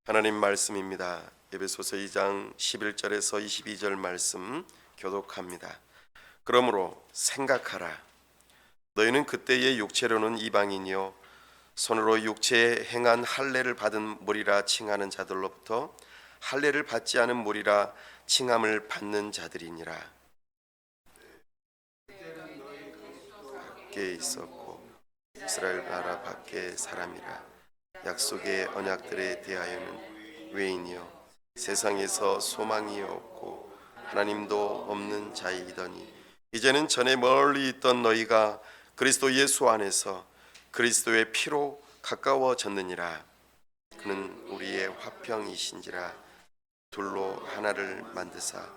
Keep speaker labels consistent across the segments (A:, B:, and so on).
A: 하나님 말씀입니다. 에베소서 2장 11절에서 22절 말씀 교독합니다. 그러므로 생각하라. 너희는 그때의 육체로는 이방인이요 손으로 육체에 행한 할례를 받은 무리라 칭하는 자들로부터 할례를 받지 않은 무리라 칭함을 받는 자들이니라. 밖에 있었고 이스라엘 나라 밖의 사람이라. 약속의 언약들에 대하여는 외인이요 세상에서 소망이 없고 하나님도 없는 자이더니 이제는 전에 멀리 있던 너희가 그리스도 예수 안에서 그리스도의 피로 가까워졌느니라. 그는 우리의 화평이신지라. 둘로 하나를 만드사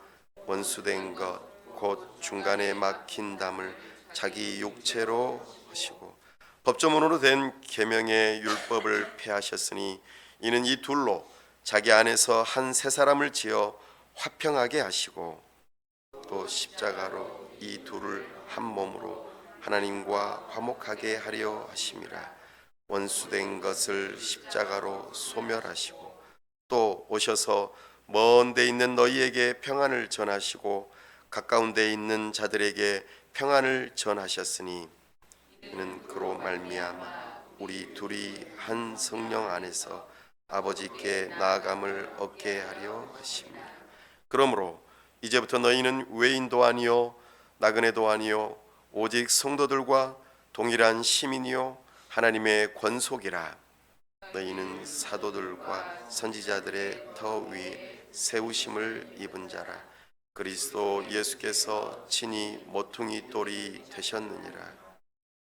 A: 원수된 것 곧 중간에 막힌 담을 자기 육체로 하시고 법조문으로 된 계명의 율법을 폐하셨으니 이는 이 둘로 자기 안에서 한 새 사람을 지어 화평하게 하시고 또 십자가로 이 둘을 한 몸으로 하나님과 화목하게 하려 하심이라. 원수된 것을 십자가로 소멸하시고 또 오셔서 먼 데 있는 너희에게 평안을 전하시고 가까운 데 있는 자들에게 평안을 전하셨으니 이는 그로 말미암아 우리 둘이 한 성령 안에서 아버지께 나아감을 얻게 하려 하십니다. 그러므로 이제부터 너희는 외인도 아니요 나그네도 아니요 오직 성도들과 동일한 시민이요 하나님의 권속이라. 너희는 사도들과 선지자들의 터 위에 세우심을 입은 자라. 그리스도 예수께서 친히 모퉁이 돌이 되셨느니라.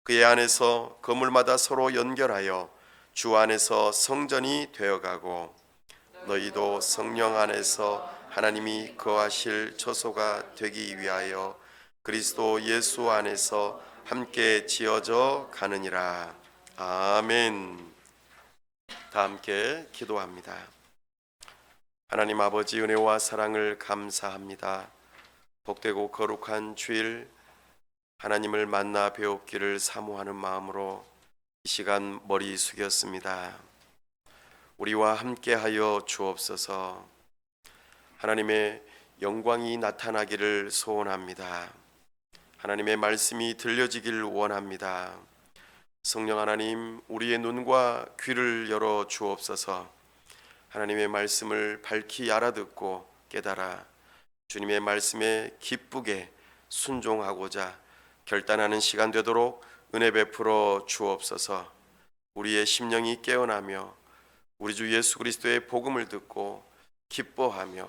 A: 그의 안에서 건물마다 서로 연결하여 주 안에서 성전이 되어가고 너희도 성령 안에서 하나님이 거하실 처소가 되기 위하여 그리스도 예수 안에서 함께 지어져 가느니라. 아멘. 다 함께 기도합니다. 하나님 아버지 은혜와 사랑을 감사합니다. 복되고 거룩한 주일 하나님을 만나 배웠기를 사모하는 마음으로 이 시간 머리 숙였습니다. 우리와 함께하여 주옵소서. 하나님의 영광이 나타나기를 소원합니다. 하나님의 말씀이 들려지길 원합니다. 성령 하나님, 우리의 눈과 귀를 열어 주옵소서. 하나님의 말씀을 밝히 알아듣고 깨달아 주님의 말씀에 기쁘게 순종하고자 결단하는 시간 되도록 은혜 베풀어 주옵소서. 우리의 심령이 깨어나며 우리 주 예수 그리스도의 복음을 듣고 기뻐하며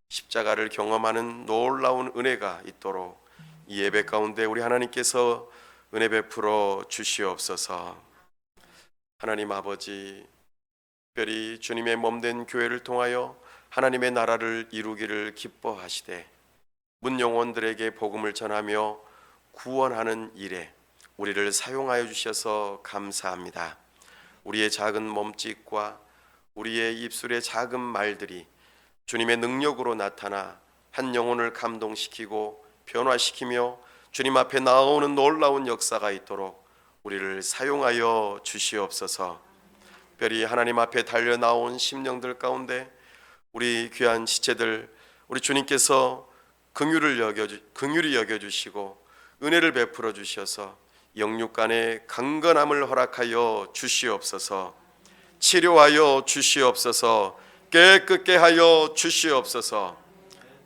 A: 십자가를 경험하는 놀라운 은혜가 있도록 이 예배 가운데 우리 하나님께서 은혜 베풀어 주시옵소서. 하나님 아버지, 특별히 주님의 몸된 교회를 통하여 하나님의 나라를 이루기를 기뻐하시되 문 영혼들에게 복음을 전하며 구원하는 일에 우리를 사용하여 주셔서 감사합니다. 우리의 작은 몸짓과 우리의 입술의 작은 말들이 주님의 능력으로 나타나 한 영혼을 감동시키고 변화시키며 주님 앞에 나아오는 놀라운 역사가 있도록 우리를 사용하여 주시옵소서. 특별히 하나님 앞에 달려 나온 심령들 가운데 우리 귀한 지체들 우리 주님께서 긍휼히 여겨주시고 은혜를 베풀어 주셔서 영육간의 강건함을 허락하여 주시옵소서. 치료하여 주시옵소서. 깨끗게 하여 주시옵소서.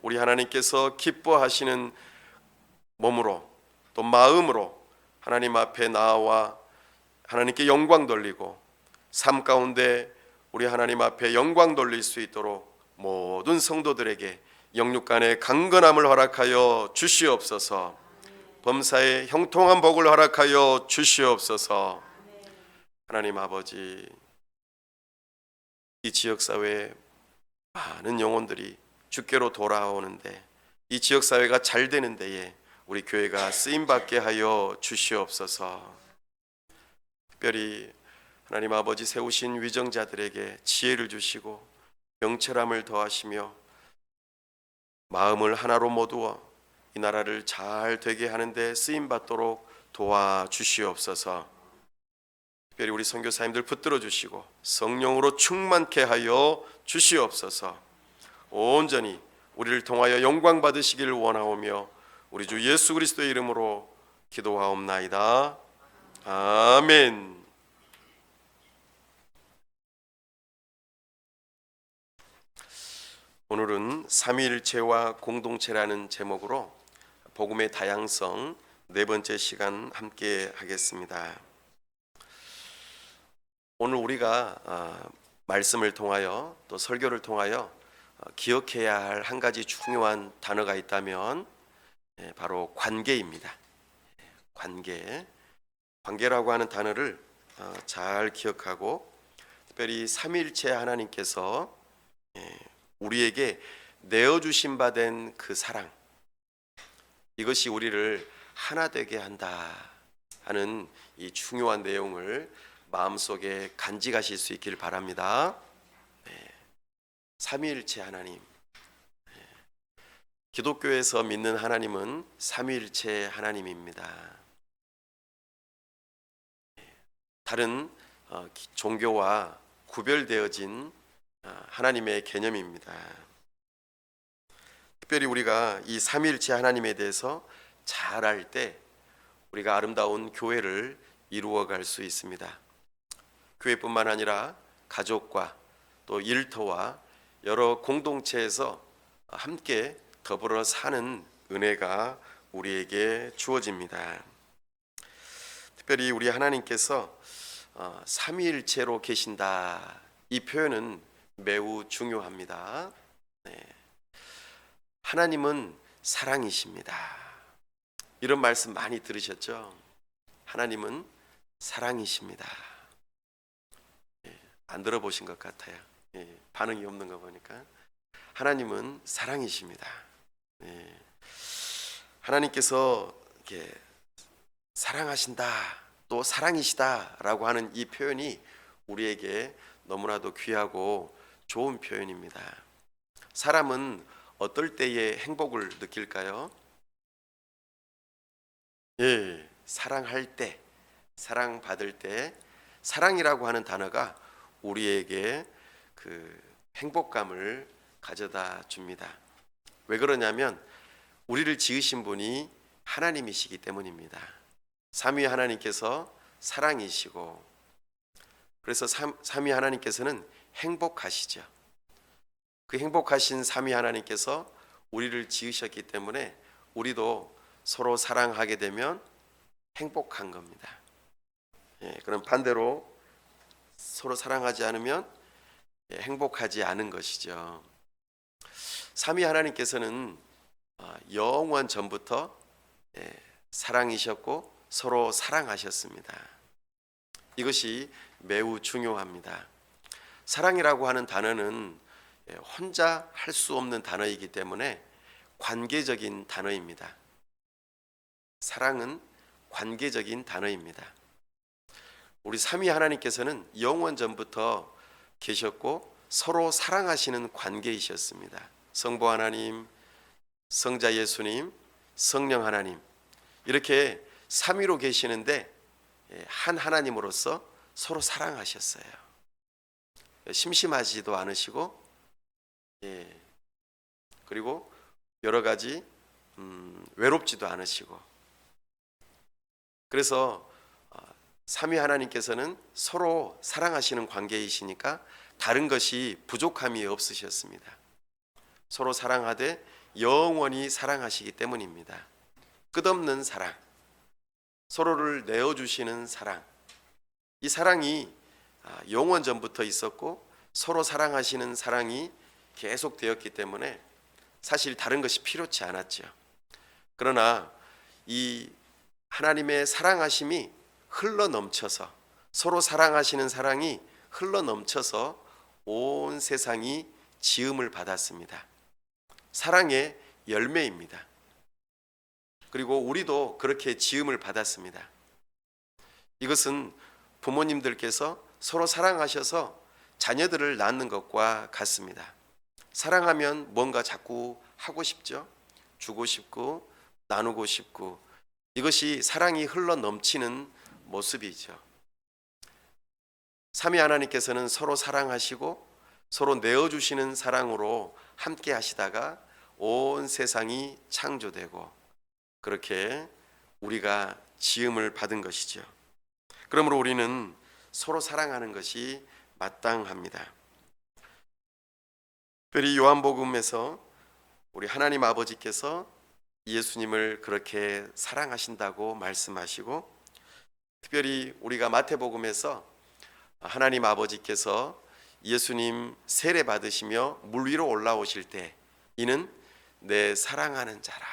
A: 우리 하나님께서 기뻐하시는 몸으로 또 마음으로 하나님 앞에 나와 하나님께 영광 돌리고 삶 가운데 우리 하나님 앞에 영광 돌릴 수 있도록 모든 성도들에게 영육간의 강건함을 허락하여 주시옵소서. 범사에 형통한 복을 허락하여 주시옵소서. 하나님 아버지, 이 지역사회에 많은 영혼들이 주께로 돌아오는데 이 지역사회가 잘 되는 데에 우리 교회가 쓰임받게 하여 주시옵소서. 특별히 하나님 아버지 세우신 위정자들에게 지혜를 주시고 명철함을 더하시며 마음을 하나로 모두어 이 나라를 잘 되게 하는 데 쓰임받도록 도와주시옵소서. 특별히 우리 선교사님들 붙들어 주시고 성령으로 충만케 하여 주시옵소서. 온전히 우리를 통하여 영광 받으시기를 원하오며 우리 주 예수 그리스도의 이름으로 기도하옵나이다. 아멘. 오늘은 삼위일체와 공동체라는 제목으로 복음의 다양성 네 번째 시간 함께 하겠습니다. 오늘 우리가 말씀을 통하여 또 설교를 통하여 기억해야 할 한 가지 중요한 단어가 있다면 바로 관계입니다. 관계라고 하는 단어를 잘 기억하고 특별히 삼위일체 하나님께서 우리에게 내어주신 바 된 그 사랑, 이것이 우리를 하나 되게 한다 하는 이 중요한 내용을 마음속에 간직하실 수 있기를 바랍니다. 삼위일체 하나님, 기독교에서 믿는 하나님은 삼위일체 하나님입니다. 다른 종교와 구별되어진 하나님의 개념입니다. 특별히 우리가 이 삼위일체 하나님에 대해서 잘 알 때 우리가 아름다운 교회를 이루어갈 수 있습니다. 교회뿐만 아니라 가족과 또 일터와 여러 공동체에서 함께 더불어 사는 은혜가 우리에게 주어집니다. 특별히 우리 하나님께서 삼위일체로 계신다, 이 표현은 매우 중요합니다. 하나님은 사랑이십니다. 이런 말씀 많이 들으셨죠? 하나님은 사랑이십니다. 안 들어보신 것 같아요. 반응이 없는 거 보니까. 하나님은 사랑이십니다. 하나님께서 이렇게 사랑하신다, 또 사랑이시다라고 하는 이 표현이 우리에게 너무나도 귀하고 좋은 표현입니다. 사람은 어떨 때에 행복을 느낄까요? 사랑할 때, 사랑받을 때, 사랑이라고 하는 단어가 우리에게 그 행복감을 가져다 줍니다. 왜 그러냐면 우리를 지으신 분이 하나님이시기 때문입니다. 삼위 하나님께서 사랑이시고, 그래서 삼위 하나님께서는 행복하시죠. 그 행복하신 삼위 하나님께서 우리를 지으셨기 때문에 우리도 서로 사랑하게 되면 행복한 겁니다. 그럼 반대로 서로 사랑하지 않으면 행복하지 않은 것이죠. 삼위 하나님께서는 영원 전부터 사랑이셨고 서로 사랑하셨습니다. 이것이 매우 중요합니다. 사랑이라고 하는 단어는 혼자 할 수 없는 단어이기 때문에 관계적인 단어입니다. 사랑은 관계적인 단어입니다. 우리 삼위 하나님께서는 영원 전부터 계셨고 서로 사랑하시는 관계이셨습니다. 성부 하나님, 성자 예수님, 성령 하나님, 이렇게 삼위로 계시는데 한 하나님으로서 서로 사랑하셨어요. 심심하지도 않으시고, 그리고 여러 가지 외롭지도 않으시고, 그래서 삼위 하나님께서는 서로 사랑하시는 관계이시니까 다른 것이 부족함이 없으셨습니다. 서로 사랑하되 영원히 사랑하시기 때문입니다. 끝없는 사랑, 서로를 내어주시는 사랑, 이 사랑이 영원 전부터 있었고 서로 사랑하시는 사랑이 계속되었기 때문에 사실 다른 것이 필요치 않았죠. 그러나 이 하나님의 사랑하심이 흘러 넘쳐서, 서로 사랑하시는 사랑이 흘러 넘쳐서 온 세상이 지음을 받았습니다. 사랑의 열매입니다. 그리고 우리도 그렇게 지음을 받았습니다. 이것은 부모님들께서 서로 사랑하셔서 자녀들을 낳는 것과 같습니다. 사랑하면 뭔가 자꾸 하고 싶죠. 주고 싶고 나누고 싶고, 이것이 사랑이 흘러 넘치는 모습이죠. 삼위 하나님께서는 서로 사랑하시고 서로 내어주시는 사랑으로 함께 하시다가 온 세상이 창조되고 그렇게 우리가 지음을 받은 것이죠. 그러므로 우리는 서로 사랑하는 것이 마땅합니다. 특별히 요한복음에서 우리 하나님 아버지께서 예수님을 그렇게 사랑하신다고 말씀하시고, 특별히 우리가 마태복음에서 하나님 아버지께서 예수님 세례 받으시며 물 위로 올라오실 때 이는 내 사랑하는 자라,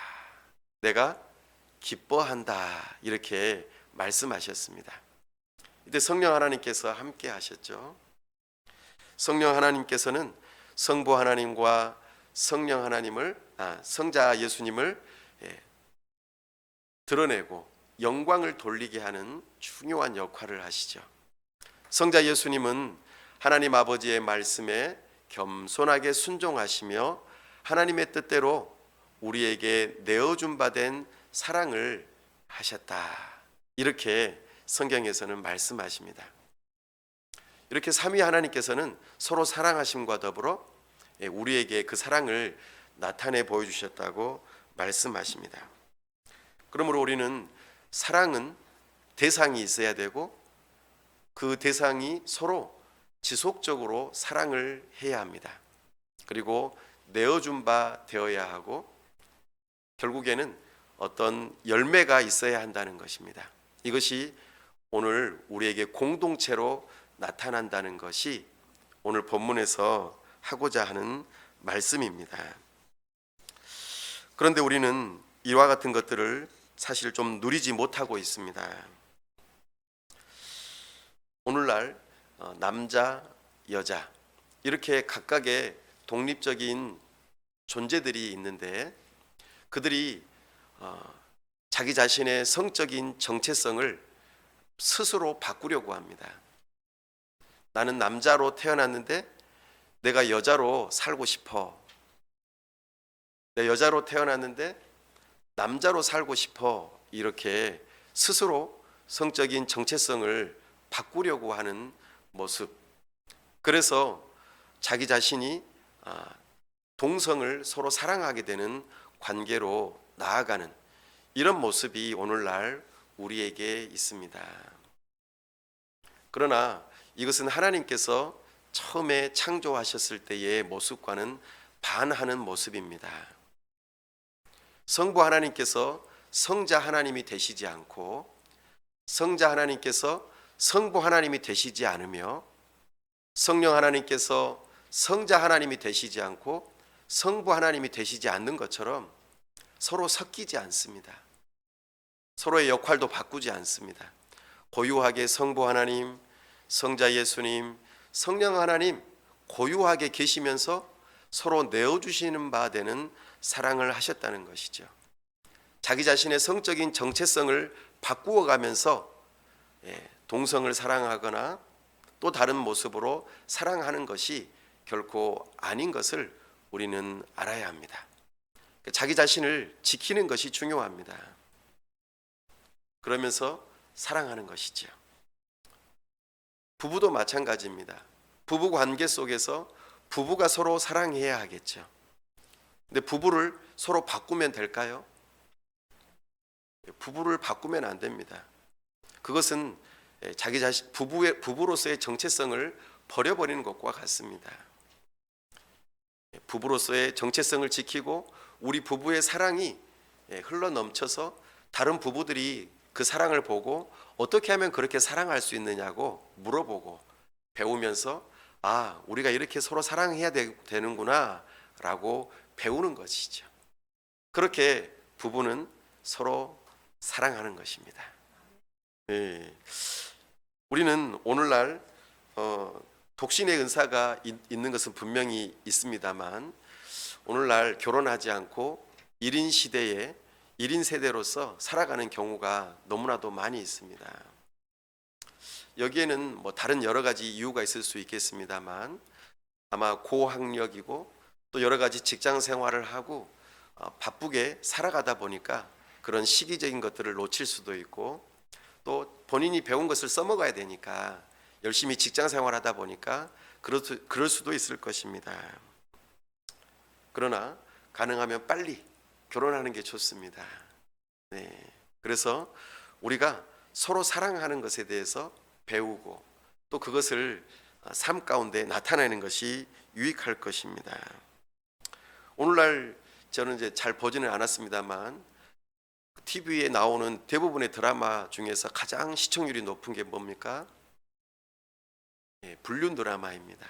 A: 내가 기뻐한다, 이렇게 말씀하셨습니다. 이때 성령 하나님께서 함께 하셨죠. 성령 하나님께서는 성부 하나님과 성령 하나님을 성자 예수님을 드러내고 영광을 돌리게 하는 중요한 역할을 하시죠. 성자 예수님은 하나님 아버지의 말씀에 겸손하게 순종하시며 하나님의 뜻대로 우리에게 내어준 바 된 사랑을 하셨다, 이렇게 성경에서는 말씀하십니다. 이렇게 삼위 하나님께서는 서로 사랑하심과 더불어 우리에게 그 사랑을 나타내 보여주셨다고 말씀하십니다. 그러므로 우리는 사랑은 대상이 있어야 되고 그 대상이 서로 지속적으로 사랑을 해야 합니다. 그리고 내어준 바 되어야 하고 결국에는 어떤 열매가 있어야 한다는 것입니다. 이것이 오늘 우리에게 공동체로 나타난다는 것이 오늘 본문에서 하고자 하는 말씀입니다. 그런데 우리는 이와 같은 것들을 사실 좀 누리지 못하고 있습니다. 오늘날 남자, 여자 이렇게 각각의 독립적인 존재들이 있는데 그들이 자기 자신의 성적인 정체성을 스스로 바꾸려고 합니다. 나는 남자로 태어났는데 내가 여자로 살고 싶어. 내 여자로 태어났는데 남자로 살고 싶어. 이렇게 스스로 성적인 정체성을 바꾸려고 하는 모습. 그래서 자기 자신이 동성을 서로 사랑하게 되는 관계로 나아가는 이런 모습이 오늘날 우리에게 있습니다. 그러나 이것은 하나님께서 처음에 창조하셨을 때의 모습과는 반하는 모습입니다. 성부 하나님께서 성자 하나님이 되시지 않고 성자 하나님께서 성부 하나님이 되시지 않으며 성령 하나님께서 성자 하나님이 되시지 않고 성부 하나님이 되시지 않는 것처럼 서로 섞이지 않습니다. 서로의 역할도 바꾸지 않습니다. 고유하게 성부 하나님, 성자 예수님, 성령 하나님 고유하게 계시면서 서로 내어주시는 바 되는 사랑을 하셨다는 것이죠. 자기 자신의 성적인 정체성을 바꾸어 가면서 동성을 사랑하거나 또 다른 모습으로 사랑하는 것이 결코 아닌 것을 우리는 알아야 합니다. 자기 자신을 지키는 것이 중요합니다. 그러면서 사랑하는 것이죠. 부부도 마찬가지입니다. 부부 관계 속에서 부부가 서로 사랑해야 하겠죠. 근데 부부를 서로 바꾸면 될까요? 부부를 바꾸면 안 됩니다. 그것은 자기 자신 부부로서의 정체성을 버려버리는 것과 같습니다. 부부로서의 정체성을 지키고 우리 부부의 사랑이 흘러 넘쳐서 다른 부부들이 그 사랑을 보고 어떻게 하면 그렇게 사랑할 수 있느냐고 물어보고 배우면서 우리가 이렇게 서로 사랑해야 되는구나 라고 배우는 것이죠. 그렇게 부부는 서로 사랑하는 것입니다. 우리는 오늘날 독신의 은사가 있는 것은 분명히 있습니다만 오늘날 결혼하지 않고 1인 시대에 1인 세대로서 살아가는 경우가 너무나도 많이 있습니다. 여기에는 다른 여러 가지 이유가 있을 수 있겠습니다만 아마 고학력이고 또 여러 가지 직장 생활을 하고 바쁘게 살아가다 보니까 그런 시기적인 것들을 놓칠 수도 있고 또 본인이 배운 것을 써먹어야 되니까 열심히 직장 생활하다 보니까 그럴 수도 있을 것입니다. 그러나 가능하면 빨리 결혼하는 게 좋습니다. 네. 그래서 우리가 서로 사랑하는 것에 대해서 배우고 또 그것을 삶 가운데 나타내는 것이 유익할 것입니다. 오늘날 저는 이제 잘 보지는 않았습니다만 TV에 나오는 대부분의 드라마 중에서 가장 시청률이 높은 게 뭡니까? 불륜 드라마입니다.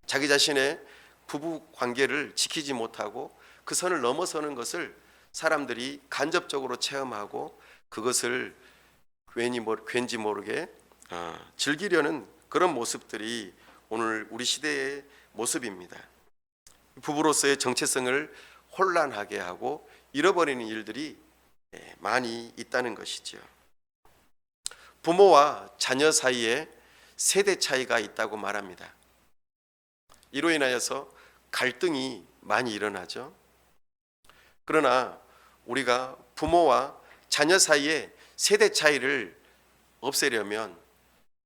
A: 자기 자신의 부부 관계를 지키지 못하고 그 선을 넘어서는 것을 사람들이 간접적으로 체험하고 그것을 왠지 모르게 즐기려는 그런 모습들이 오늘 우리 시대의 모습입니다. 부부로서의 정체성을 혼란하게 하고 잃어버리는 일들이 많이 있다는 것이죠. 부모와 자녀 사이에 세대 차이가 있다고 말합니다. 이로 인하여서 갈등이 많이 일어나죠. 그러나 우리가 부모와 자녀 사이에 세대 차이를 없애려면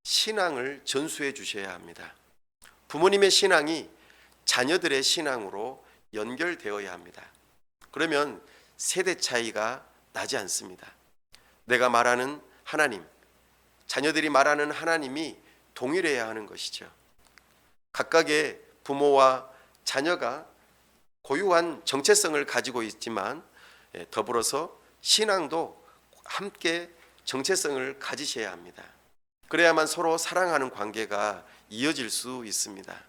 A: 신앙을 전수해 주셔야 합니다. 부모님의 신앙이 자녀들의 신앙으로 연결되어야 합니다. 그러면 세대 차이가 나지 않습니다. 내가 말하는 하나님, 자녀들이 말하는 하나님이 동일해야 하는 것이죠. 각각의 부모와 자녀가 고유한 정체성을 가지고 있지만 더불어서 신앙도 함께 정체성을 가지셔야 합니다. 그래야만 서로 사랑하는 관계가 이어질 수 있습니다.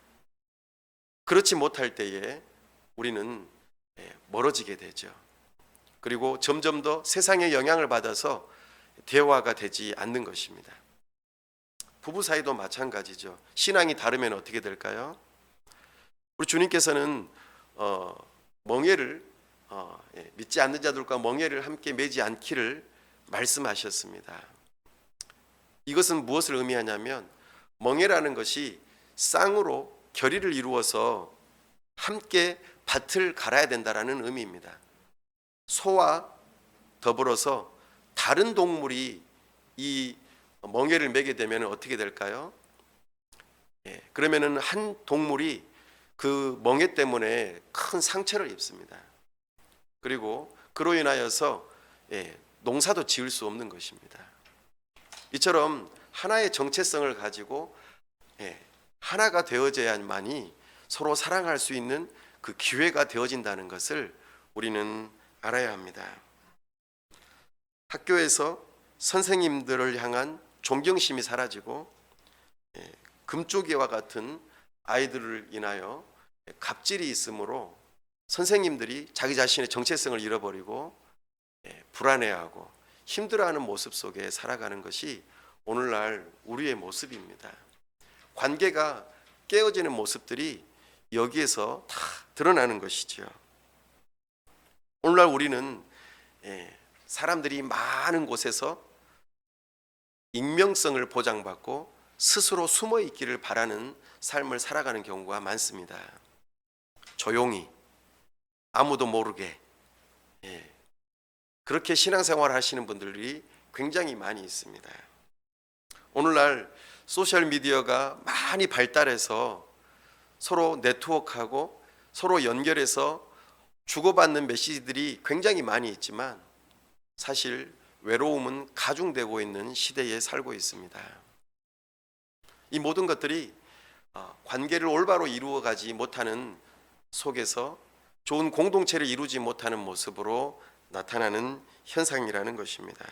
A: 그렇지 못할 때에 우리는 멀어지게 되죠. 그리고 점점 더 세상의 영향을 받아서 대화가 되지 않는 것입니다. 부부 사이도 마찬가지죠. 신앙이 다르면 어떻게 될까요? 우리 주님께서는 멍에를 믿지 않는 자들과 멍에를 함께 매지 않기를 말씀하셨습니다. 이것은 무엇을 의미하냐면 멍에라는 것이 쌍으로 결의를 이루어서 함께 밭을 갈아야 된다라는 의미입니다. 소와 더불어서 다른 동물이 이 멍에를 매게 되면 어떻게 될까요? 그러면은 한 동물이 그 멍에 때문에 큰 상처를 입습니다. 그리고 그로 인하여서 농사도 지을 수 없는 것입니다. 이처럼 하나의 정체성을 가지고 하나가 되어져야만이 서로 사랑할 수 있는 그 기회가 되어진다는 것을 우리는 알아야 합니다. 학교에서 선생님들을 향한 존경심이 사라지고 금쪽이와 같은 아이들을 인하여 갑질이 있으므로 선생님들이 자기 자신의 정체성을 잃어버리고 불안해하고 힘들어하는 모습 속에 살아가는 것이 오늘날 우리의 모습입니다. 관계가 깨어지는 모습들이 여기에서 다 드러나는 것이죠. 오늘날 우리는 사람들이 많은 곳에서 익명성을 보장받고 스스로 숨어 있기를 바라는 삶을 살아가는 경우가 많습니다. 조용히 아무도 모르게 그렇게 신앙생활을 하시는 분들이 굉장히 많이 있습니다. 오늘날 소셜미디어가 많이 발달해서 서로 네트워크하고 서로 연결해서 주고받는 메시지들이 굉장히 많이 있지만 사실 외로움은 가중되고 있는 시대에 살고 있습니다. 이 모든 것들이 관계를 올바로 이루어가지 못하는 속에서 좋은 공동체를 이루지 못하는 모습으로 나타나는 현상이라는 것입니다.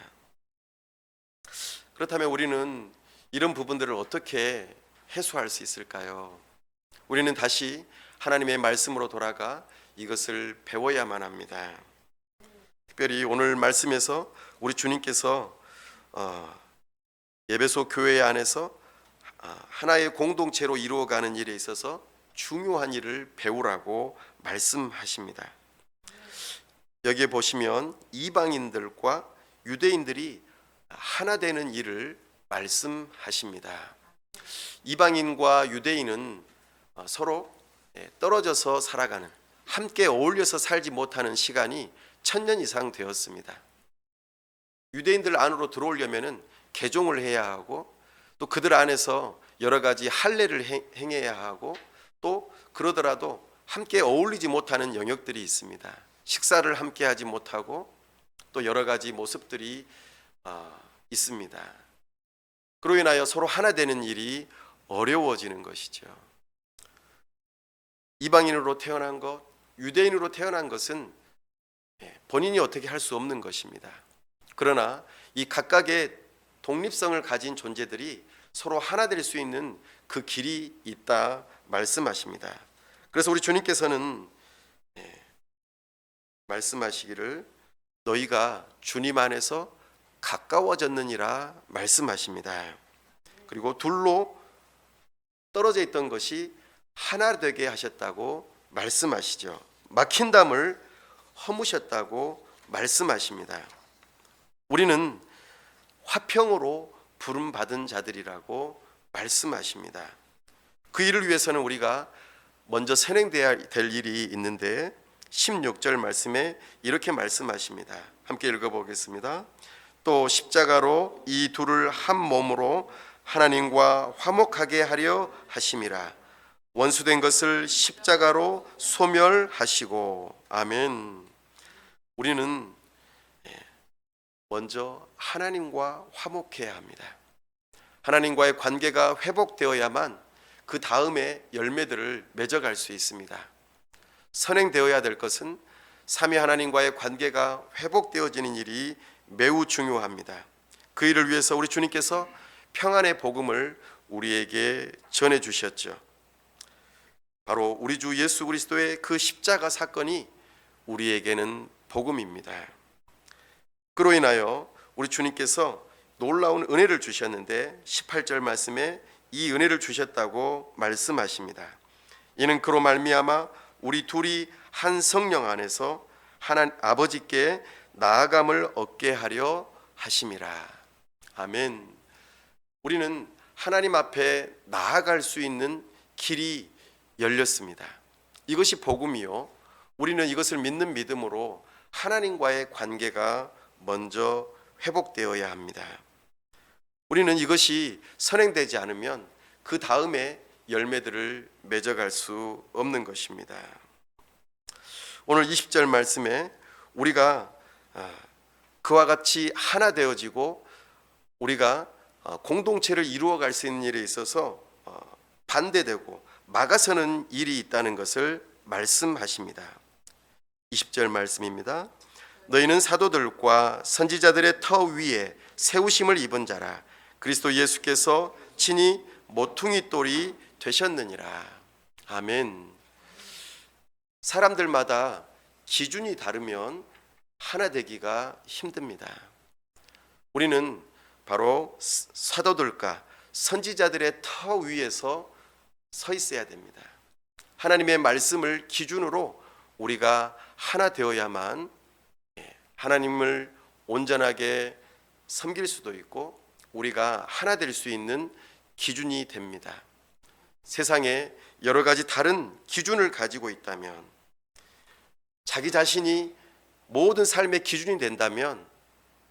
A: 그렇다면 우리는 이런 부분들을 어떻게 해소할 수 있을까요? 우리는 다시 하나님의 말씀으로 돌아가 이것을 배워야만 합니다. 특별히 오늘 말씀에서 우리 주님께서 에베소 교회 안에서 하나의 공동체로 이루어가는 일에 있어서 중요한 일을 배우라고 말씀하십니다. 여기에 보시면 이방인들과 유대인들이 하나 되는 일을 말씀하십니다. 이방인과 유대인은 서로 떨어져서 살아가는, 함께 어울려서 살지 못하는 시간이 1000년 이상 되었습니다. 유대인들 안으로 들어오려면 개종을 해야 하고 또 그들 안에서 여러 가지 할례를 행해야 하고 또 그러더라도 함께 어울리지 못하는 영역들이 있습니다. 식사를 함께 하지 못하고 또 여러 가지 모습들이 있습니다. 그로 인하여 서로 하나 되는 일이 어려워지는 것이죠. 이방인으로 태어난 것, 유대인으로 태어난 것은 본인이 어떻게 할 수 없는 것입니다. 그러나 이 각각의 독립성을 가진 존재들이 서로 하나 될 수 있는 그 길이 있다 말씀하십니다. 그래서 우리 주님께서는 말씀하시기를 너희가 주님 안에서 가까워졌느니라 말씀하십니다. 그리고 둘로 떨어져 있던 것이 하나 되게 하셨다고 말씀하시죠. 막힌 담을 허무셨다고 말씀하십니다. 우리는 화평으로 부름받은 자들이라고 말씀하십니다. 그 일을 위해서는 우리가 먼저 선행돼야 될 일이 있는데 16절 말씀에 이렇게 말씀하십니다. 함께 읽어보겠습니다. 또 십자가로 이 둘을 한 몸으로 하나님과 화목하게 하려 하심이라. 원수된 것을 십자가로 소멸하시고. 아멘. 우리는 먼저 하나님과 화목해야 합니다. 하나님과의 관계가 회복되어야만 그 다음에 열매들을 맺어갈 수 있습니다. 선행되어야 될 것은 삼위 하나님과의 관계가 회복되어지는 일이 매우 중요합니다. 그 일을 위해서 우리 주님께서 평안의 복음을 우리에게 전해 주셨죠. 바로 우리 주 예수 그리스도의 그 십자가 사건이 우리에게는 복음입니다. 그로 인하여 우리 주님께서 놀라운 은혜를 주셨는데 18절 말씀에 이 은혜를 주셨다고 말씀하십니다. 이는 그로 말미암아 우리 둘이 한 성령 안에서 하나님 아버지께 나아감을 얻게 하려 하심이라. 아멘. 우리는 하나님 앞에 나아갈 수 있는 길이 열렸습니다. 이것이 복음이요. 우리는 이것을 믿는 믿음으로 하나님과의 관계가 먼저 회복되어야 합니다. 우리는 이것이 선행되지 않으면 그 다음에 열매들을 맺어갈 수 없는 것입니다. 오늘 20절 말씀에 우리가 그와 같이 하나 되어지고 우리가 공동체를 이루어갈 수 있는 일에 있어서 반대되고 막아서는 일이 있다는 것을 말씀하십니다. 20절 말씀입니다. 너희는 사도들과 선지자들의 터 위에 세우심을 입은 자라. 그리스도 예수께서 친히 모퉁이 돌이 되셨느니라. 아멘. 사람들마다 기준이 다르면 하나 되기가 힘듭니다. 우리는 바로 사도들과 선지자들의 터 위에서 서 있어야 됩니다. 하나님의 말씀을 기준으로 우리가 하나 되어야만 하나님을 온전하게 섬길 수도 있고 우리가 하나 될 수 있는 기준이 됩니다. 세상에 여러 가지 다른 기준을 가지고 있다면 자기 자신이 모든 삶의 기준이 된다면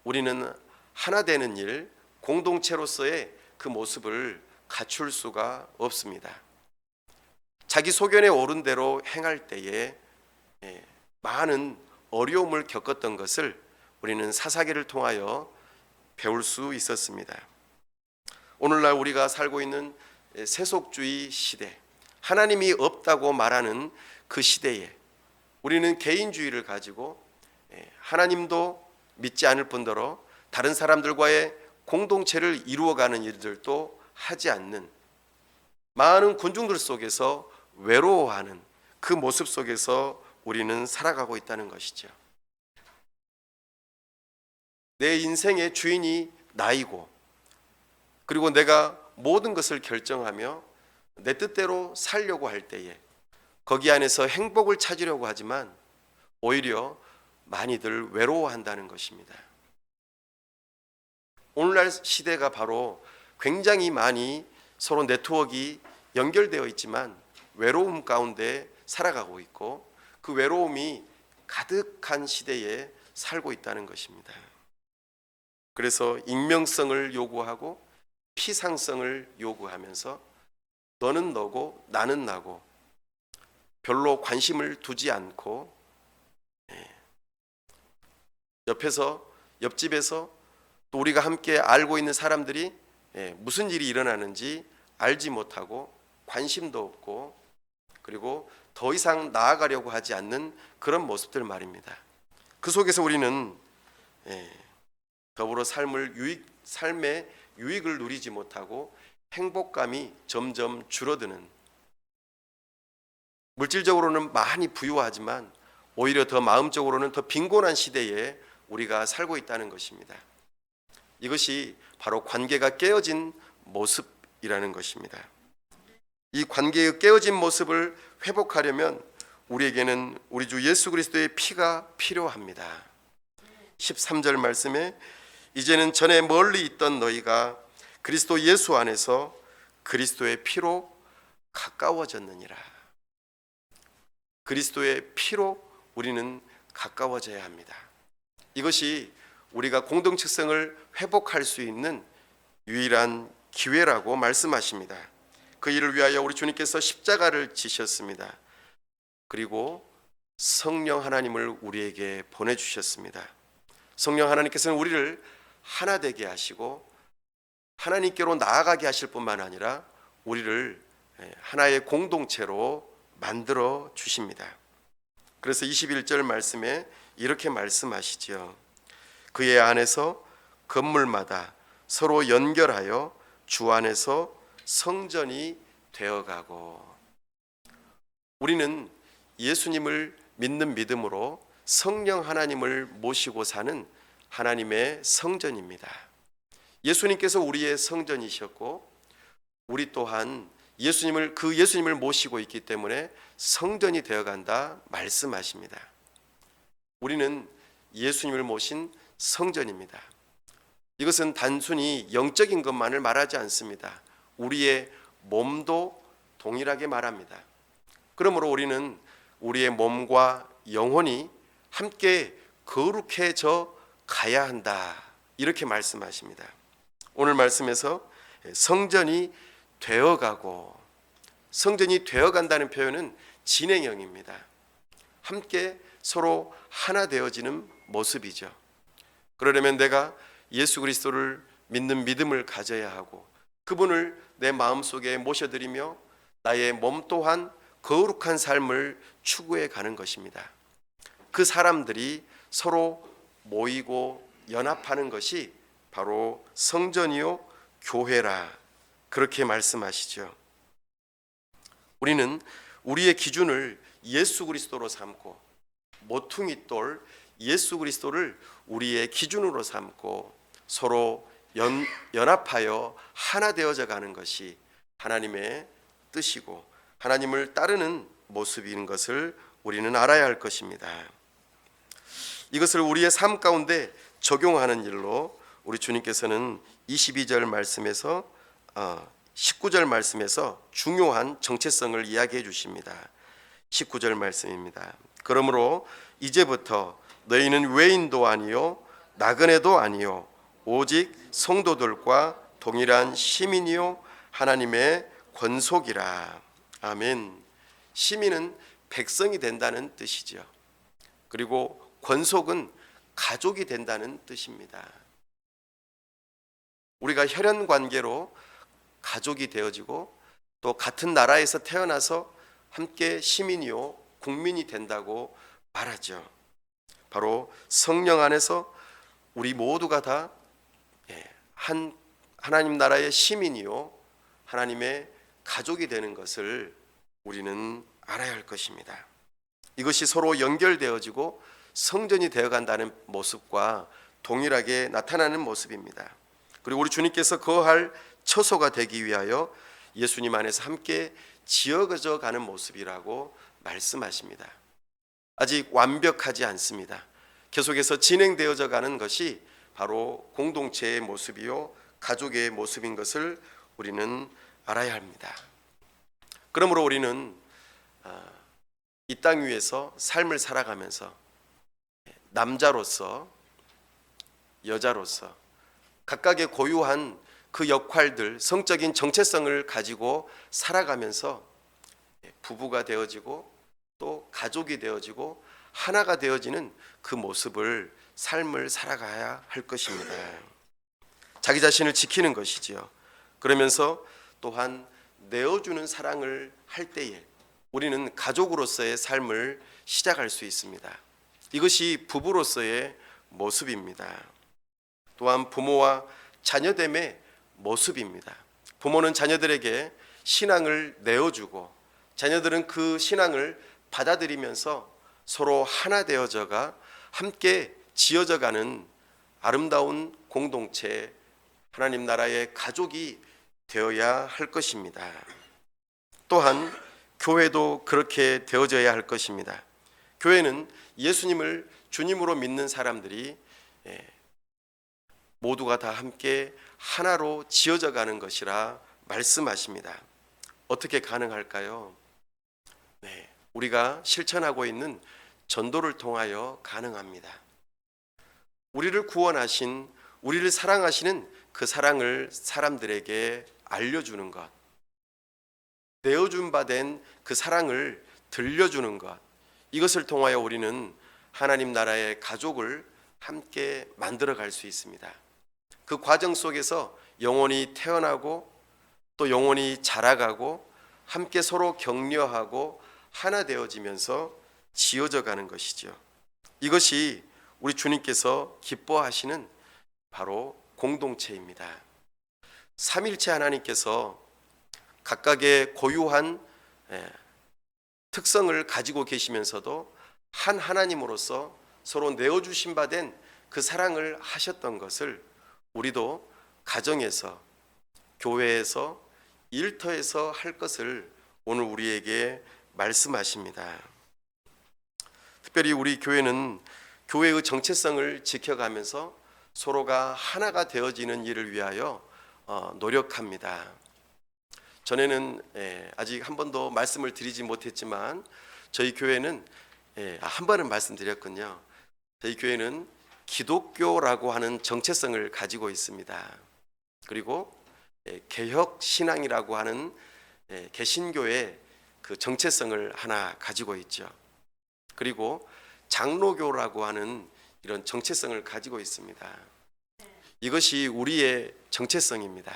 A: 우리는 하나 되는 일, 공동체로서의 그 모습을 갖출 수가 없습니다. 자기 소견에 오른 대로 행할 때에 많은 어려움을 겪었던 것을 우리는 사사기를 통하여 배울 수 있었습니다. 오늘날 우리가 살고 있는 세속주의 시대, 하나님이 없다고 말하는 그 시대에 우리는 개인주의를 가지고 하나님도 믿지 않을 뿐더러 다른 사람들과의 공동체를 이루어가는 일들도 하지 않는 많은 군중들 속에서 외로워하는 그 모습 속에서 우리는 살아가고 있다는 것이죠. 내 인생의 주인이 나이고 그리고 내가 모든 것을 결정하며 내 뜻대로 살려고 할 때에 거기 안에서 행복을 찾으려고 하지만 오히려 많이들 외로워한다는 것입니다. 오늘날 시대가 바로 굉장히 많이 서로 네트워크가 연결되어 있지만 외로움 가운데 살아가고 있고 그 외로움이 가득한 시대에 살고 있다는 것입니다. 그래서 익명성을 요구하고 피상성을 요구하면서 너는 너고 나는 나고 별로 관심을 두지 않고 옆집에서 또 우리가 함께 알고 있는 사람들이 무슨 일이 일어나는지 알지 못하고 관심도 없고 그리고 더 이상 나아가려고 하지 않는 그런 모습들 말입니다. 그 속에서 우리는 더불어 삶의 유익을 누리지 못하고 행복감이 점점 줄어드는, 물질적으로는 많이 부유하지만 오히려 더 마음적으로는 더 빈곤한 시대에 우리가 살고 있다는 것입니다. 이것이 바로 관계가 깨어진 모습이라는 것입니다. 이 관계의 깨어진 모습을 회복하려면 우리에게는 우리 주 예수 그리스도의 피가 필요합니다. 13절 말씀에 이제는 전에 멀리 있던 너희가 그리스도 예수 안에서 그리스도의 피로 가까워졌느니라. 그리스도의 피로 우리는 가까워져야 합니다. 이것이 우리가 공동체성을 회복할 수 있는 유일한 기회라고 말씀하십니다. 그 일을 위하여 우리 주님께서 십자가를 지셨습니다. 그리고 성령 하나님을 우리에게 보내주셨습니다. 성령 하나님께서는 우리를 하나 되게 하시고 하나님께로 나아가게 하실 뿐만 아니라 우리를 하나의 공동체로 만들어 주십니다. 그래서 21절 말씀에 이렇게 말씀하시죠. 그의 안에서 건물마다 서로 연결하여 주 안에서 성전이 되어가고, 우리는 예수님을 믿는 믿음으로 성령 하나님을 모시고 사는 하나님의 성전입니다. 예수님께서 우리의 성전이셨고 우리 또한 예수님을 모시고 있기 때문에 성전이 되어간다 말씀하십니다. 우리는 예수님을 모신 성전입니다. 이것은 단순히 영적인 것만을 말하지 않습니다. 우리의 몸도 동일하게 말합니다. 그러므로 우리는 우리의 몸과 영혼이 함께 거룩해져 가야 한다, 이렇게 말씀하십니다. 오늘 말씀에서 성전이 되어가고, 성전이 되어간다는 표현은 진행형입니다. 함께 서로 하나 되어지는 모습이죠. 그러려면 내가 예수 그리스도를 믿는 믿음을 가져야 하고 그분을 내 마음속에 모셔드리며 나의 몸 또한 거룩한 삶을 추구해 가는 것입니다. 그 사람들이 서로 모이고 연합하는 것이 바로 성전이요 교회라, 그렇게 말씀하시죠. 우리는 우리의 기준을 예수 그리스도로 삼고 모퉁이 돌 예수 그리스도를 우리의 기준으로 삼고 서로 연합하여 하나 되어져 가는 것이 하나님의 뜻이고 하나님을 따르는 모습인 것을 우리는 알아야 할 것입니다. 이것을 우리의 삶 가운데 적용하는 일로 우리 주님께서는 22절 말씀에서 19절 말씀에서 중요한 정체성을 이야기해 주십니다. 19절 말씀입니다. 그러므로 이제부터 너희는 외인도 아니요 나그네도 아니요 오직 성도들과 동일한 시민이요 하나님의 권속이라. 아멘. 시민은 백성이 된다는 뜻이죠. 그리고 권속은 가족이 된다는 뜻입니다. 우리가 혈연 관계로 가족이 되어지고 또 같은 나라에서 태어나서 함께 시민이요 국민이 된다고 말하죠. 바로 성령 안에서 우리 모두가 다 하나님 나라의 시민이요 하나님의 가족이 되는 것을 우리는 알아야 할 것입니다. 이것이 서로 연결되어지고 성전이 되어간다는 모습과 동일하게 나타나는 모습입니다. 그리고 우리 주님께서 거할 처소가 되기 위하여 예수님 안에서 함께 지어져 가는 모습이라고 말씀하십니다. 아직 완벽하지 않습니다. 계속해서 진행되어져 가는 것이 바로 공동체의 모습이요 가족의 모습인 것을 우리는 알아야 합니다. 그러므로 우리는 이 땅 위에서 삶을 살아가면서 남자로서 여자로서 각각의 고유한 그 역할들, 성적인 정체성을 가지고 살아가면서 부부가 되어지고 또 가족이 되어지고 하나가 되어지는 그 모습을 삶을 살아가야 할 것입니다. 자기 자신을 지키는 것이지요. 그러면서 또한 내어주는 사랑을 할 때에 우리는 가족으로서의 삶을 시작할 수 있습니다. 이것이 부부로서의 모습입니다. 또한 부모와 자녀됨의 모습입니다. 부모는 자녀들에게 신앙을 내어주고 자녀들은 그 신앙을 받아들이면서 서로 하나 되어져가 함께 지어져가는 아름다운 공동체, 하나님 나라의 가족이 되어야 할 것입니다. 또한 교회도 그렇게 되어져야 할 것입니다. 교회는 예수님을 주님으로 믿는 사람들이 모두가 다 함께 하나로 지어져 가는 것이라 말씀하십니다. 어떻게 가능할까요? 우리가 실천하고 있는 전도를 통하여 가능합니다. 우리를 구원하신, 우리를 사랑하시는 그 사랑을 사람들에게 알려주는 것, 내어준 바 된 그 사랑을 들려주는 것, 이것을 통하여 우리는 하나님 나라의 가족을 함께 만들어 갈 수 있습니다. 그 과정 속에서 영혼이 태어나고 또 영혼이 자라가고 함께 서로 격려하고 하나 되어지면서 지어져 가는 것이죠. 이것이 우리 주님께서 기뻐하시는 바로 공동체입니다. 삼일체 하나님께서 각각의 고유한 특성을 가지고 계시면서도 한 하나님으로서 서로 내어주신 바 된 그 사랑을 하셨던 것을 우리도 가정에서, 교회에서, 일터에서 할 것을 오늘 우리에게 말씀하십니다. 특별히 우리 교회는 교회의 정체성을 지켜가면서 서로가 하나가 되어지는 일을 위하여 노력합니다. 전에는 아직 한 번도 말씀을 드리지 못했지만 저희 교회는 한 번은 말씀드렸군요. 저희 교회는 기독교라고 하는 정체성을 가지고 있습니다. 그리고 개혁신앙이라고 하는 개신교의 그 정체성을 하나 가지고 있죠. 그리고 장로교라고 하는 이런 정체성을 가지고 있습니다. 이것이 우리의 정체성입니다.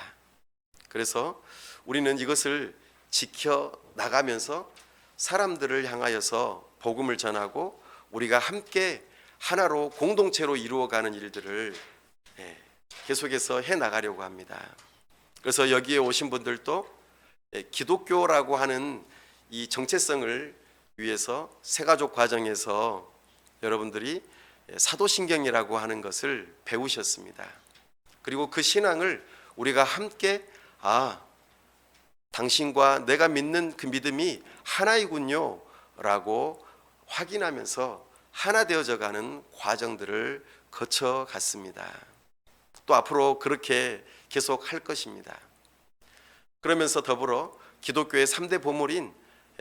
A: 그래서 우리는 이것을 지켜 나가면서 사람들을 향하여서 복음을 전하고 우리가 함께 하나로 공동체로 이루어가는 일들을 계속해서 해 나가려고 합니다. 그래서 여기에 오신 분들도 기독교라고 하는 이 정체성을 위해서 새가족 과정에서 여러분들이 사도신경이라고 하는 것을 배우셨습니다. 그리고 그 신앙을 우리가 함께 당신과 내가 믿는 그 믿음이 하나이군요 라고 확인하면서 하나 되어져 가는 과정들을 거쳐 갔습니다. 또 앞으로 그렇게 계속 할 것입니다. 그러면서 더불어 기독교의 3대 보물인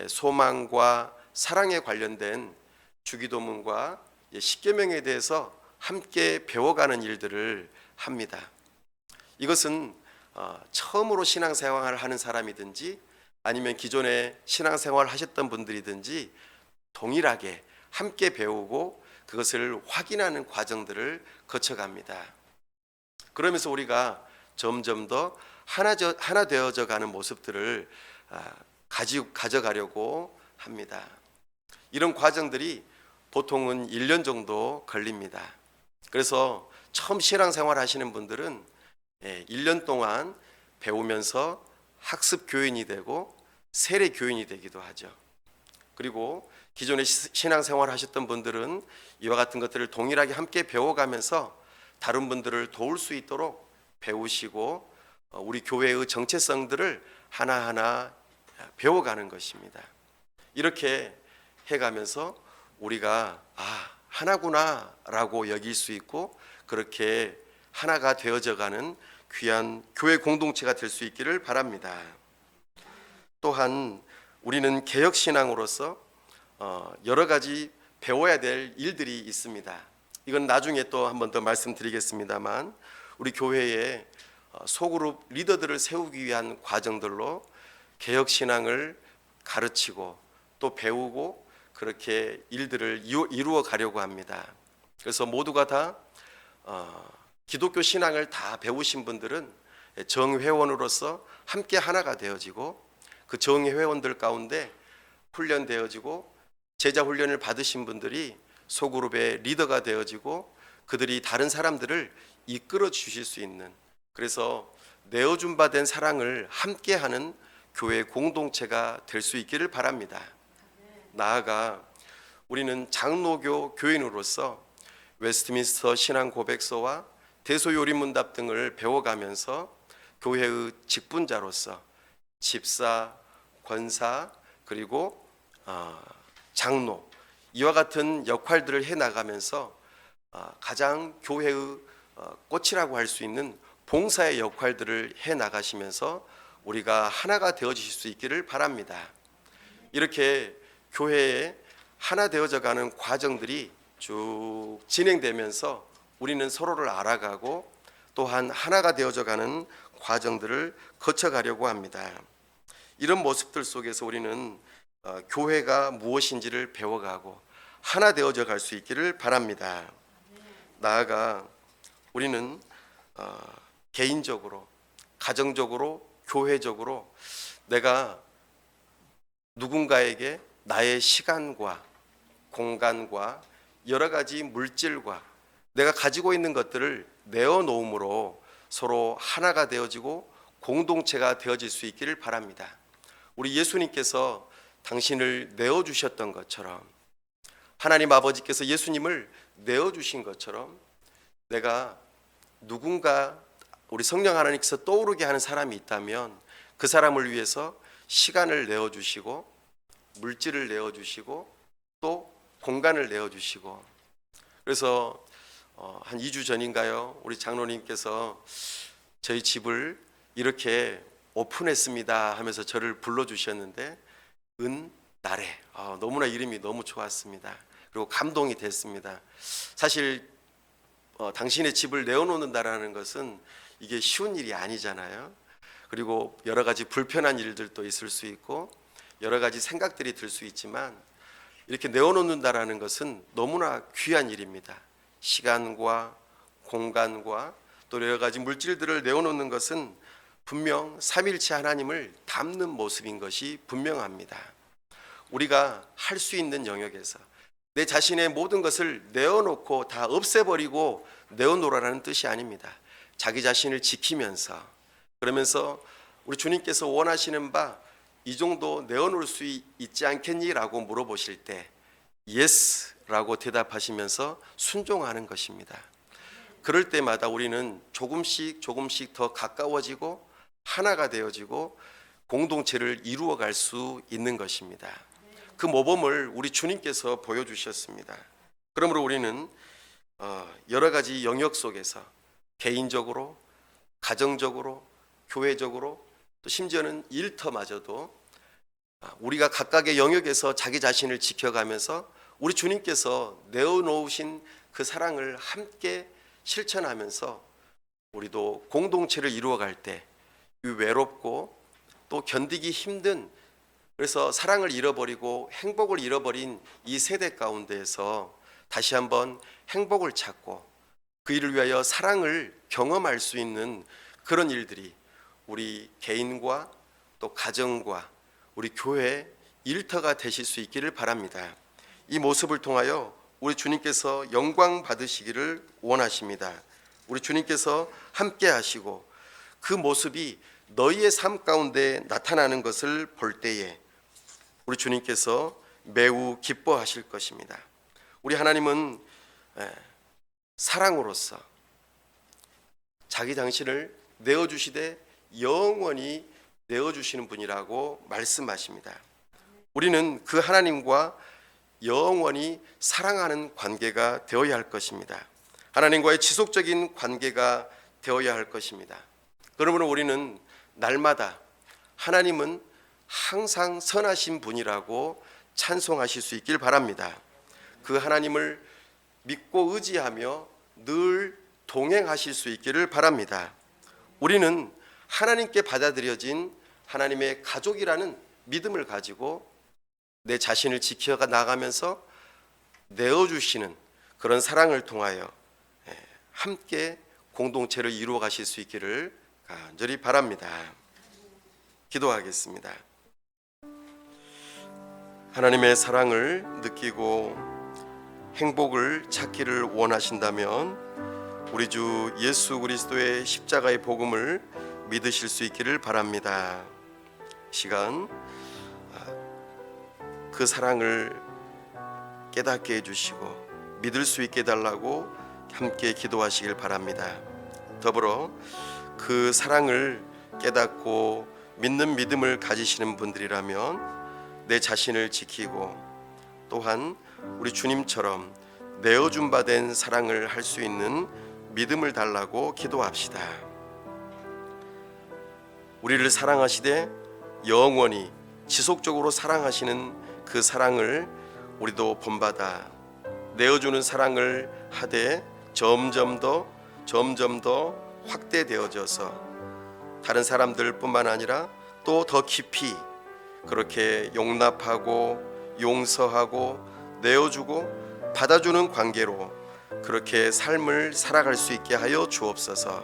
A: 소망과 사랑에 관련된 주기도문과 십계명에 대해서 함께 배워가는 일들을 합니다. 이것은 처음으로 신앙생활을 하는 사람이든지 아니면 기존에 신앙생활을 하셨던 분들이든지 동일하게 함께 배우고 그것을 확인하는 과정들을 거쳐갑니다. 그러면서 우리가 점점 더 하나 되어져 가는 모습들을 가져가려고 합니다. 이런 과정들이 보통은 1년 정도 걸립니다. 그래서 처음 신앙생활 하시는 분들은 1년 동안 배우면서 학습 교인이 되고 세례 교인이 되기도 하죠. 그리고 기존에 신앙생활 하셨던 분들은 이와 같은 것들을 동일하게 함께 배워가면서 다른 분들을 도울 수 있도록 배우시고 우리 교회의 정체성들을 하나하나 배워가는 것입니다. 이렇게 해가면서 우리가 하나구나 라고 여길 수 있고 그렇게 하나가 되어져가는 귀한 교회 공동체가 될 수 있기를 바랍니다. 또한 우리는 개혁신앙으로서 여러 가지 배워야 될 일들이 있습니다. 이건 나중에 또 한 번 더 말씀드리겠습니다만 우리 교회에 소그룹 리더들을 세우기 위한 과정들로 개혁신앙을 가르치고 또 배우고 그렇게 일들을 이루어 가려고 합니다. 그래서 모두가 다 기독교 신앙을 다 배우신 분들은 정회원으로서 함께 하나가 되어지고 그 정회원들 가운데 훈련되어지고 제자 훈련을 받으신 분들이 소그룹의 리더가 되어지고 그들이 다른 사람들을 이끌어 주실 수 있는, 그래서 내어준 바 된 사랑을 함께하는 교회 공동체가 될 수 있기를 바랍니다. 나아가 우리는 장로교 교인으로서 웨스트민스터 신앙 고백서와 대소요리문답 등을 배워가면서 교회의 직분자로서 집사, 권사, 그리고 장로, 이와 같은 역할들을 해나가면서 가장 교회의 꽃이라고 할 수 있는 봉사의 역할들을 해나가시면서 우리가 하나가 되어지실 수 있기를 바랍니다. 이렇게 교회에 하나 되어져 가는 과정들이 쭉 진행되면서 우리는 서로를 알아가고 또한 하나가 되어져 가는 과정들을 거쳐가려고 합니다. 이런 모습들 속에서 우리는 교회가 무엇인지를 배워가고 하나 되어져 갈 수 있기를 바랍니다. 나아가 우리는 개인적으로, 가정적으로, 교회적으로 내가 누군가에게 나의 시간과 공간과 여러 가지 물질과 내가 가지고 있는 것들을 내어놓음으로 서로 하나가 되어지고 공동체가 되어질 수 있기를 바랍니다. 우리 예수님께서 당신을 내어주셨던 것처럼, 하나님 아버지께서 예수님을 내어주신 것처럼 내가 누군가 우리 성령 하나님께서 떠오르게 하는 사람이 있다면 그 사람을 위해서 시간을 내어주시고 물질을 내어주시고 또 공간을 내어주시고, 그래서 한 2주 전인가요, 우리 장로님께서 저희 집을 이렇게 오픈했습니다 하면서 저를 불러주셨는데 은나래, 너무나 이름이 너무 좋았습니다. 그리고 감동이 됐습니다. 사실 당신의 집을 내어놓는다라는 것은 이게 쉬운 일이 아니잖아요. 그리고 여러 가지 불편한 일들도 있을 수 있고 여러 가지 생각들이 들 수 있지만 이렇게 내어놓는다라는 것은 너무나 귀한 일입니다. 시간과 공간과 또 여러 가지 물질들을 내어놓는 것은 분명 삼일체 하나님을 담는 모습인 것이 분명합니다. 우리가 할 수 있는 영역에서 내 자신의 모든 것을 내어놓고 다 없애버리고 내어놓으라는 뜻이 아닙니다. 자기 자신을 지키면서, 그러면서 우리 주님께서 원하시는 바 이 정도 내어놓을 수 있지 않겠니? 라고 물어보실 때 yes 라고 대답하시면서 순종하는 것입니다. 그럴 때마다 우리는 조금씩 더 가까워지고 하나가 되어지고 공동체를 이루어갈 수 있는 것입니다. 그 모범을 우리 주님께서 보여주셨습니다. 그러므로 우리는 여러 가지 영역 속에서 개인적으로, 가정적으로, 교회적으로, 또 심지어는 일터마저도 우리가 각각의 영역에서 자기 자신을 지켜가면서 우리 주님께서 내어놓으신 그 사랑을 함께 실천하면서 우리도 공동체를 이루어갈 때 이 외롭고 또 견디기 힘든, 그래서 사랑을 잃어버리고 행복을 잃어버린 이 세대 가운데에서 다시 한번 행복을 찾고 그 일을 위하여 사랑을 경험할 수 있는 그런 일들이 우리 개인과 또 가정과 우리 교회 일터가 되실 수 있기를 바랍니다. 이 모습을 통하여 우리 주님께서 영광 받으시기를 원하십니다. 우리 주님께서 함께 하시고 그 모습이 너희의 삶 가운데 나타나는 것을 볼 때에 우리 주님께서 매우 기뻐하실 것입니다. 우리 하나님은 사랑으로서 자기 당신을 내어주시되 영원히 내어주시는 분이라고 말씀하십니다. 우리는 그 하나님과 영원히 사랑하는 관계가 되어야 할 것입니다. 하나님과의 지속적인 관계가 되어야 할 것입니다. 그러므로 우리는 날마다 하나님은 항상 선하신 분이라고 찬송하실 수 있길 바랍니다. 그 하나님을 믿고 의지하며 늘 동행하실 수 있기를 바랍니다. 우리는 하나님께 받아들여진 하나님의 가족이라는 믿음을 가지고 내 자신을 지켜 나가면서 내어주시는 그런 사랑을 통하여 함께 공동체를 이루어 가실 수 있기를 간절히 바랍니다. 기도하겠습니다. 하나님의 사랑을 느끼고 행복을 찾기를 원하신다면 우리 주 예수 그리스도의 십자가의 복음을 믿으실 수 있기를 바랍니다. 시간 그 사랑을 깨닫게 해주시고 믿을 수 있게 해달라고 함께 기도하시길 바랍니다. 더불어 그 사랑을 깨닫고 믿는 믿음을 가지시는 분들이라면 내 자신을 지키고 또한 우리 주님처럼 내어준 바 된 사랑을 할 수 있는 믿음을 달라고 기도합시다. 우리를 사랑하시되 영원히 지속적으로 사랑하시는 그 사랑을 우리도 본받아 내어주는 사랑을 하되 점점 더 확대되어져서 다른 사람들뿐만 아니라 또 더 깊이 그렇게 용납하고 용서하고 내어주고 받아주는 관계로 그렇게 삶을 살아갈 수 있게 하여 주옵소서.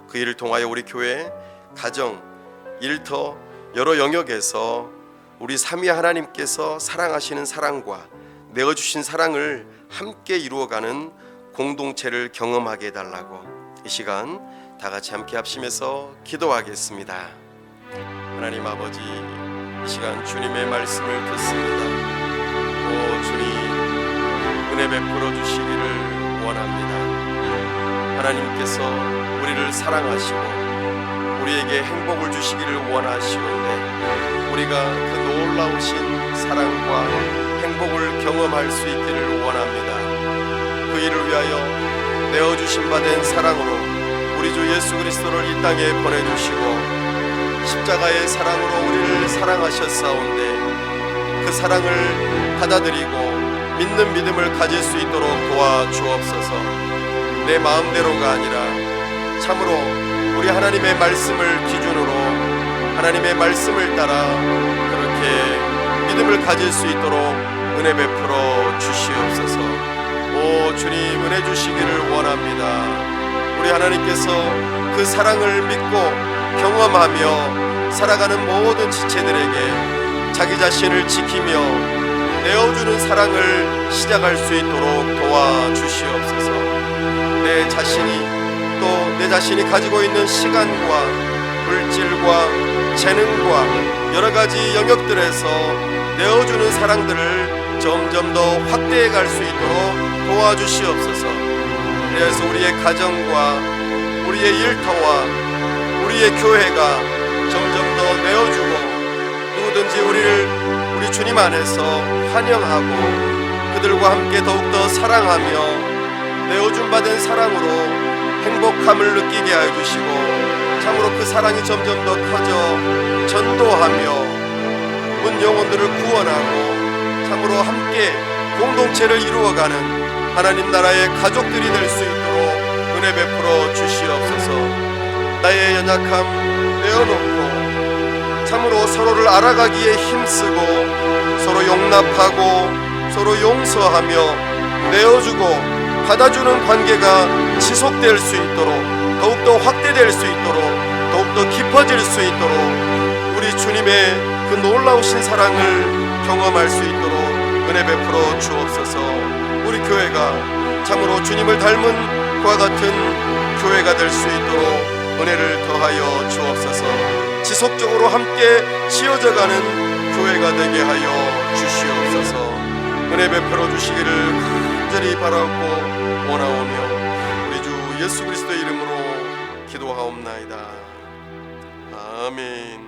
A: 그 일을 통하여 우리 교회, 가정, 일터 여러 영역에서 우리 삼위 하나님께서 사랑하시는 사랑과 내어주신 사랑을 함께 이루어가는 공동체를 경험하게 해달라고 이 시간 다 같이 함께 합심해서 기도하겠습니다. 하나님 아버지, 이 시간 주님의 말씀을 듣습니다. 오 주님, 은혜 베풀어 주시기를 원합니다. 하나님께서 우리를 사랑하시고 우리에게 행복을 주시기를 원하시는데 우리가 그 놀라우신 사랑과 행복을 경험할 수 있기를 원합니다. 그 일을 위하여 내어주신 바 된 사랑으로 우리 주 예수 그리스도를 이 땅에 보내주시고 십자가의 사랑으로 우리를 사랑하셨사온데 그 사랑을 받아들이고 믿는 믿음을 가질 수 있도록 도와주옵소서. 내 마음대로가 아니라 참으로 우리 하나님의 말씀을 기준으로 하나님의 말씀을 따라 그렇게 믿음을 가질 수 있도록 은혜 베풀어 주시옵소서. 오 주님, 은혜 주시기를 원합니다. 우리 하나님께서 그 사랑을 믿고 경험하며 살아가는 모든 지체들에게 자기 자신을 지키며 내어주는 사랑을 시작할 수 있도록 도와주시옵소서. 내 자신이 또 내 자신이 가지고 있는 시간과 물질과 재능과 여러 가지 영역들에서 내어주는 사랑들을 점점 더 확대해 갈 수 있도록 도와주시옵소서. 그래서 우리의 가정과 우리의 일터와 우리의 교회가 점점 더 내어주고 누구든지 우리 주님 안에서 환영하고 그들과 함께 더욱더 사랑하며 내어준 받은 사랑으로 행복함을 느끼게 하여 주시고 참으로 그 사랑이 점점 더 커져 전도하며 문 영혼들을 구원하고 참으로 함께 공동체를 이루어가는 하나님 나라의 가족들이 될 수 있도록 은혜 베풀어 주시옵소서. 나의 연약함 내어놓고 참으로 서로를 알아가기에 힘쓰고 서로 용납하고 서로 용서하며 내어주고 받아주는 관계가 지속될 수 있도록 더욱더 확대될 수 있도록 더욱더 깊어질 수 있도록 우리 주님의 그 놀라우신 사랑을 경험할 수 있도록 은혜 베풀어 주옵소서. 우리 교회가 참으로 주님을 닮은 그와 같은 교회가 될 수 있도록 은혜를 더하여 주옵소서. 지속적으로 함께 지어져가는 교회가 되게 하여 주시옵소서. 은혜 베풀어 주시기를 간절히 바라고 원하오며 우리 주 예수 그리스도의 이름으로 기도하옵나이다. 아멘.